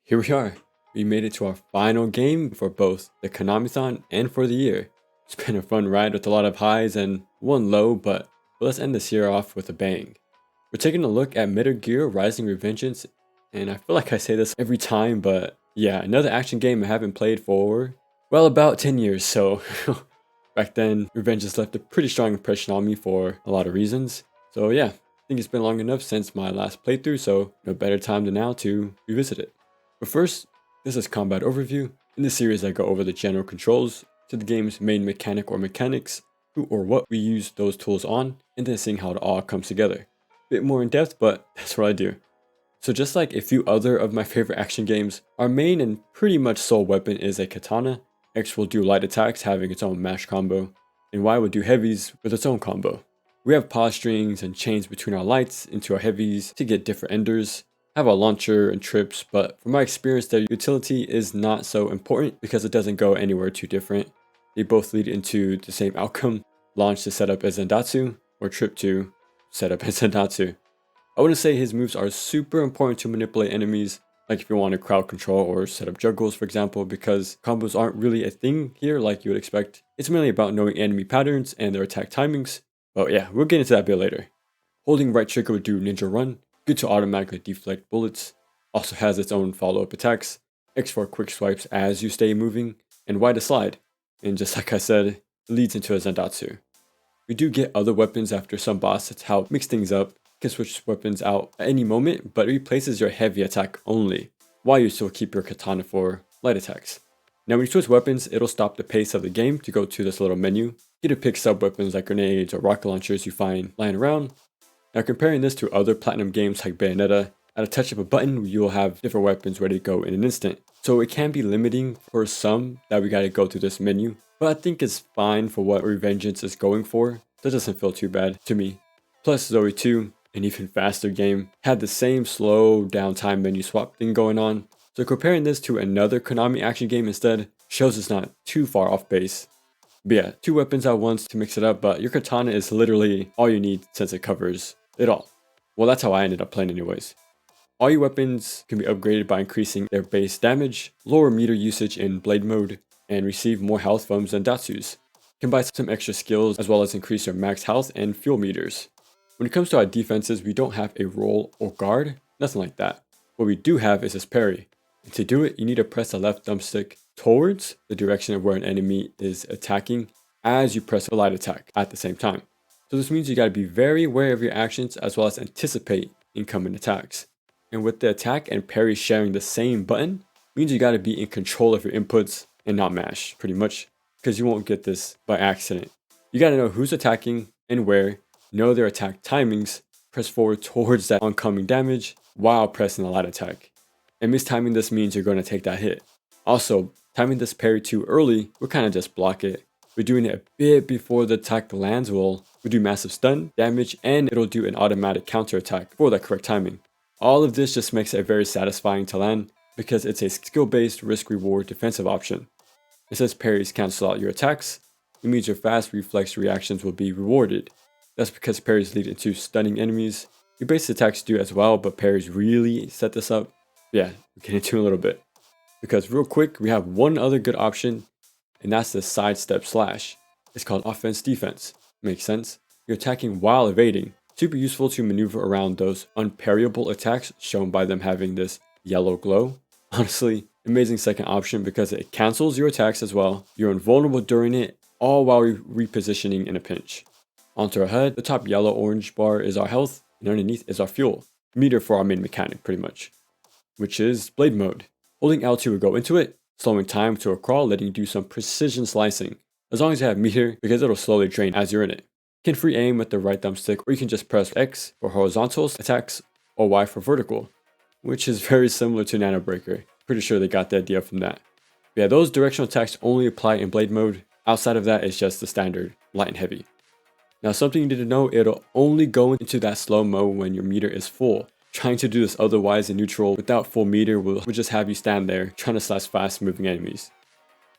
Here we are. We made it to our final game for both the Konami-thon and for the year. It's been a fun ride with a lot of highs and one low, but let's end this year off with a bang. We're taking a look at Metal Gear Rising Revengeance, and I feel like I say this every time, but yeah, another action game I haven't played for, well, about 10 years, so back then, Revengeance left a pretty strong impression on me for a lot of reasons. So yeah, I think it's been long enough since my last playthrough, so no better time than now to revisit it. But first, this is Combat Overview. In this series I go over the general controls to the game's main mechanic or mechanics, who or what we use those tools on, and then seeing how it all comes together. Bit more in depth, but that's what I do. So just like a few other of my favorite action games, our main and pretty much sole weapon is a katana. X will do light attacks having its own mash combo, and Y will do heavies with its own combo. We have pause strings and chains between our lights into our heavies to get different enders, have a launcher and trips, but from my experience their utility is not so important because it doesn't go anywhere too different. They both lead into the same outcome, launch to set up as Zendatsu, or trip to set up as Zendatsu. I wouldn't say his moves are super important to manipulate enemies, like if you want to crowd control or set up juggles for example, because combos aren't really a thing here like you would expect. It's mainly about knowing enemy patterns and their attack timings, but yeah, we'll get into that a bit later. Holding right trigger would do Ninja Run, good to automatically deflect bullets, also has its own follow-up attacks, X for quick swipes as you stay moving, and Y to slide, and just like I said, it leads into a Zendatsu. We do get other weapons after some bosses to help mix things up. You can switch weapons out at any moment, but it replaces your heavy attack only, while you still keep your katana for light attacks. Now when you switch weapons, it'll stop the pace of the game to go to this little menu. You can pick sub-weapons like grenades or rocket launchers you find lying around. Now comparing this to other Platinum games like Bayonetta, at a touch of a button you will have different weapons ready to go in an instant. So it can be limiting for some that we gotta go through this menu, but I think it's fine for what Revengeance is going for. That doesn't feel too bad to me. Plus Zoe 2, an even faster game, had the same slow downtime menu swap thing going on. So comparing this to another Konami action game instead shows it's not too far off base. But yeah, two weapons at once to mix it up, but your katana is literally all you need since it covers it all. Well, that's how I ended up playing anyways. All your weapons can be upgraded by increasing their base damage, lower meter usage in blade mode, and receive more health from Zendatsus. You can buy some extra skills as well as increase your max health and fuel meters. When it comes to our defenses, we don't have a roll or guard, nothing like that. What we do have is this parry. And to do it, you need to press the left thumbstick towards the direction of where an enemy is attacking as you press a light attack at the same time. So this means you gotta be very aware of your actions as well as anticipate incoming attacks. And with the attack and parry sharing the same button, means you gotta be in control of your inputs and not mash, pretty much, because you won't get this by accident. You gotta know who's attacking and where, know their attack timings, press forward towards that oncoming damage while pressing the light attack. And mistiming this means you're gonna take that hit. Also, timing this parry too early will kinda just block it. We're doing it a bit before the attack lands will do massive stun damage, and it'll do an automatic counter attack for that correct timing. All of this just makes it very satisfying to land because it's a skill-based risk-reward defensive option. It says parries cancel out your attacks. It means your fast reflex reactions will be rewarded. That's because parries lead into stunning enemies. Your base attacks do as well, but parries really set this up. Yeah, we'll get into it in a little bit. Because real quick, we have one other good option, and that's the sidestep slash. It's called offense defense. Makes sense? You're attacking while evading. Super useful to maneuver around those unparryable attacks shown by them having this yellow glow. Honestly, amazing second option because it cancels your attacks as well. You're invulnerable during it, all while repositioning in a pinch. Onto our head, the top yellow-orange bar is our health, and underneath is our fuel. Meter for our main mechanic, pretty much. Which is blade mode. Holding L2 will go into it, slowing time to a crawl, letting you do some precision slicing. As long as you have meter, because it'll slowly drain as you're in it. You can free aim with the right thumbstick, or you can just press X for horizontal attacks, or Y for vertical, which is very similar to Nano Breaker. Pretty sure they got the idea from that. But yeah, those directional attacks only apply in blade mode. Outside of that, it's just the standard light and heavy. Now something you need to know, it'll only go into that slow mode when your meter is full. Trying to do this otherwise in neutral without full meter will just have you stand there trying to slash fast moving enemies.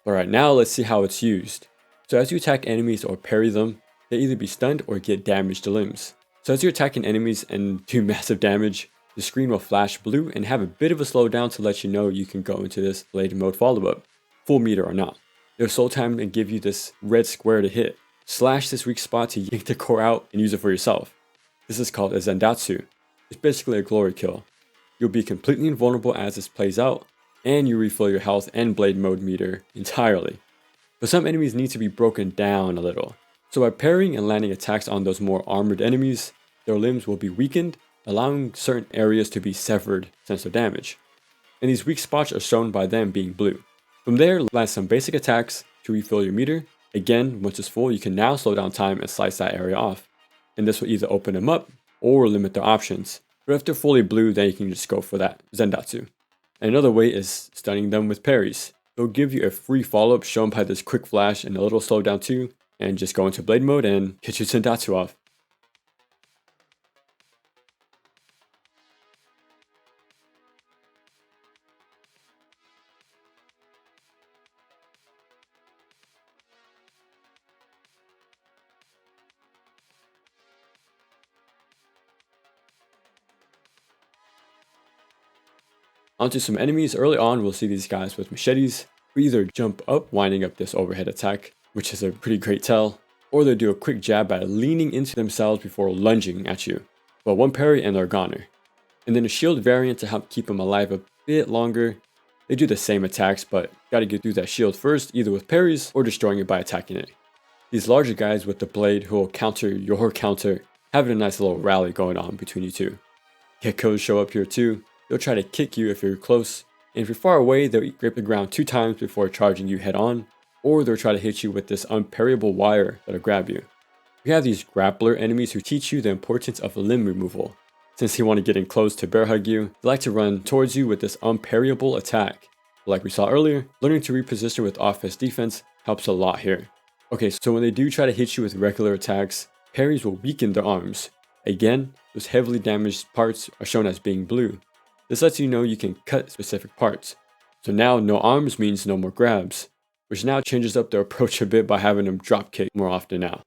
Alright, now let's see how it's used. So as you attack enemies or parry them, they either be stunned or get damaged to limbs. So as you're attacking enemies and do massive damage, The screen will flash blue and have a bit of a slowdown to let you know you can go into this blade mode follow-up, full meter or not. There's soul time and give you this red square to hit. Slash this weak spot to yank the core out and use it for yourself. This is called a Zendatsu. It's basically a glory kill. You'll be completely invulnerable as this plays out, and you refill your health and blade mode meter entirely. But some enemies need to be broken down a little. So by parrying and landing attacks on those more armored enemies, their limbs will be weakened, allowing certain areas to be severed since their damage. And these weak spots are shown by them being blue. From there, land some basic attacks to refill your meter. Again, once it's full, you can now slow down time and slice that area off. And this will either open them up or limit their options. But if they're fully blue, then you can just go for that Zendatsu. And another way is stunning them with parries. It'll give you a free follow-up shown by this quick flash and a little slowdown too, and just go into blade mode and get your Zendatsu off. Onto some enemies. Early on, we'll see these guys with machetes who either jump up, winding up this overhead attack, which is a pretty great tell, or they'll do a quick jab by leaning into themselves before lunging at you. Well, one parry and they're goner. And then a shield variant to help keep them alive a bit longer. They do the same attacks, but gotta get through that shield first, either with parries or destroying it by attacking it. These larger guys with the blade who will counter your counter, having a nice little rally going on between you two. Geckos show up here too. They'll try to kick you if you're close, and if you're far away, they'll grip the ground 2 times before charging you head on, or they'll try to hit you with this unparryable wire that'll grab you. We have these grappler enemies who teach you the importance of limb removal. Since you want to get in close to bear hug you, they like to run towards you with this unparryable attack. But like we saw earlier, learning to reposition with offense defense helps a lot here. Okay, so when they do try to hit you with regular attacks, parries will weaken their arms. Again, those heavily damaged parts are shown as being blue. This lets you know you can cut specific parts. So now no arms means no more grabs, which now changes up their approach a bit by having them drop kick more often now.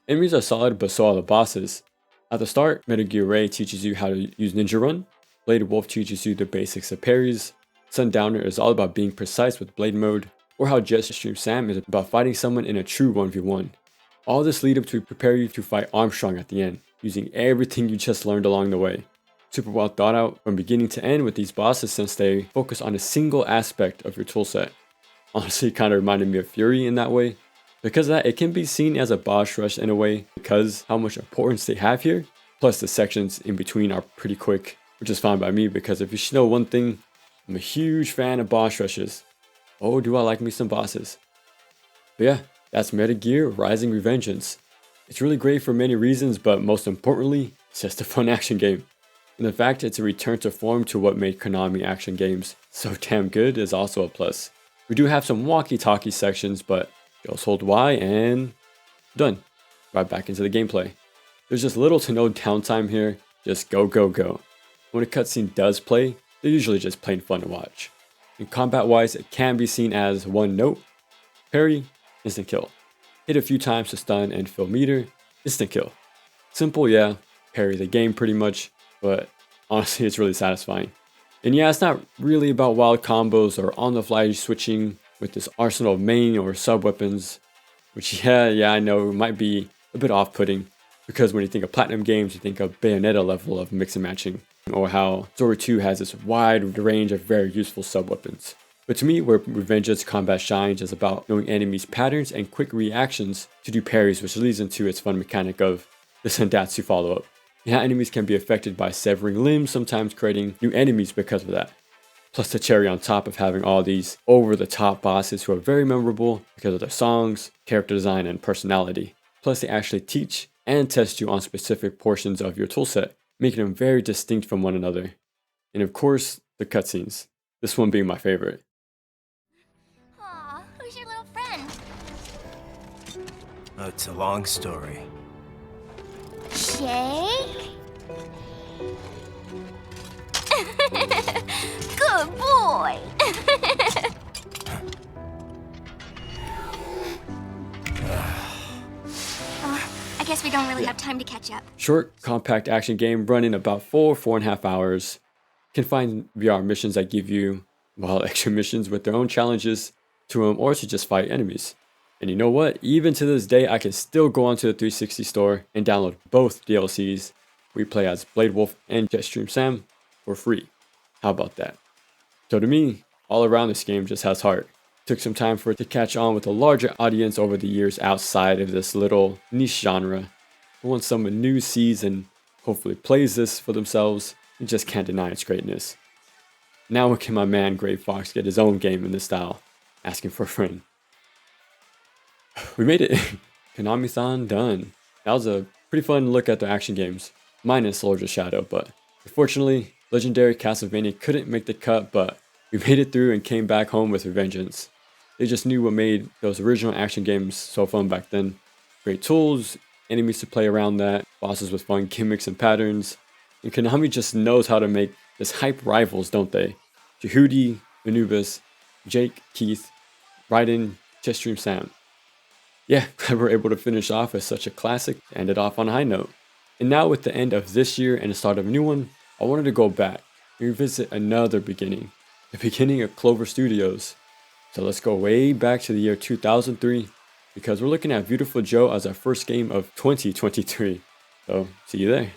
Enemies are solid, but so are the bosses. At the start, MGRR teaches you how to use Ninja Run, Blade Wolf teaches you the basics of parries, Sundowner is all about being precise with blade mode, or how Jetstream Sam is about fighting someone in a true 1v1. All this lead up to prepare you to fight Armstrong at the end, using everything you just learned along the way. Super well thought out from beginning to end with these bosses since they focus on a single aspect of your toolset. Honestly, it kind of reminded me of Fury in that way. Because of that, it can be seen as a boss rush in a way because how much importance they have here. Plus the sections in between are pretty quick, which is fine by me because if you should know one thing, I'm a huge fan of boss rushes. Oh, do I like me some bosses. But yeah, that's Metal Gear Rising: Revengeance. It's really great for many reasons, but most importantly, it's just a fun action game. And the fact it's a return to form to what made Konami action games so damn good is also a plus. We do have some walkie-talkie sections, but just hold Y and done. Right back into the gameplay. There's just little to no downtime here, just go go go. When a cutscene does play, they're usually just plain fun to watch. And combat wise, it can be seen as one note, parry, instant kill. Hit a few times to stun and fill meter, instant kill. Simple, yeah, parry the game pretty much, but honestly it's really satisfying. And yeah, it's not really about wild combos or on the fly switching with this arsenal of main or sub weapons, which yeah I know might be a bit off-putting, because when you think of Platinum games you think of Bayonetta level of mix and matching, or how Zora 2 has this wide range of very useful sub weapons. But to me, where Revengeance combat shines is about knowing enemies' patterns and quick reactions to do parries, which leads into its fun mechanic of the Sendatsu follow-up. And how enemies can be affected by severing limbs, sometimes creating new enemies because of that. Plus the cherry on top of having all these over-the-top bosses who are very memorable because of their songs, character design, and personality. Plus they actually teach and test you on specific portions of your toolset, making them very distinct from one another. And of course, the cutscenes. This one being my favorite. Aw, who's your little friend? It's a long story. Shake? Good boy! we don't really have time to catch up. Short, compact action game running about 4.5 hours. Can find VR missions that give you, well, extra missions with their own challenges to them, or to just fight enemies. And you know what? Even to this day, I can still go onto the 360 store and download both DLCs. We play as Blade Wolf and Jetstream Sam for free. How about that? So to me, all around this game just has heart. Took some time for it to catch on with a larger audience over the years outside of this little niche genre. But once someone new sees and hopefully plays this for themselves, you just can't deny its greatness. Now when can my man Gray Fox get his own game in this style? Asking for a friend. We made it. Konami-thon done. That was a pretty fun look at the action games, minus Lords of Shadow, but unfortunately, legendary Castlevania couldn't make the cut, but we made it through and came back home with Revengeance. They just knew what made those original action games so fun back then. Great tools, enemies to play around that, bosses with fun gimmicks and patterns, and Konami just knows how to make this hype rivals, don't they? Jehudi, Anubis, Jake, Keith, Raiden, Jetstream Sam. Yeah, glad we're able to finish off with such a classic, end it off on a high note. And now with the end of this year and the start of a new one, I wanted to go back and revisit another beginning. The beginning of Clover Studios. So let's go way back to the year 2003, because we're looking at Beautiful Joe as our first game of 2023. So see you there.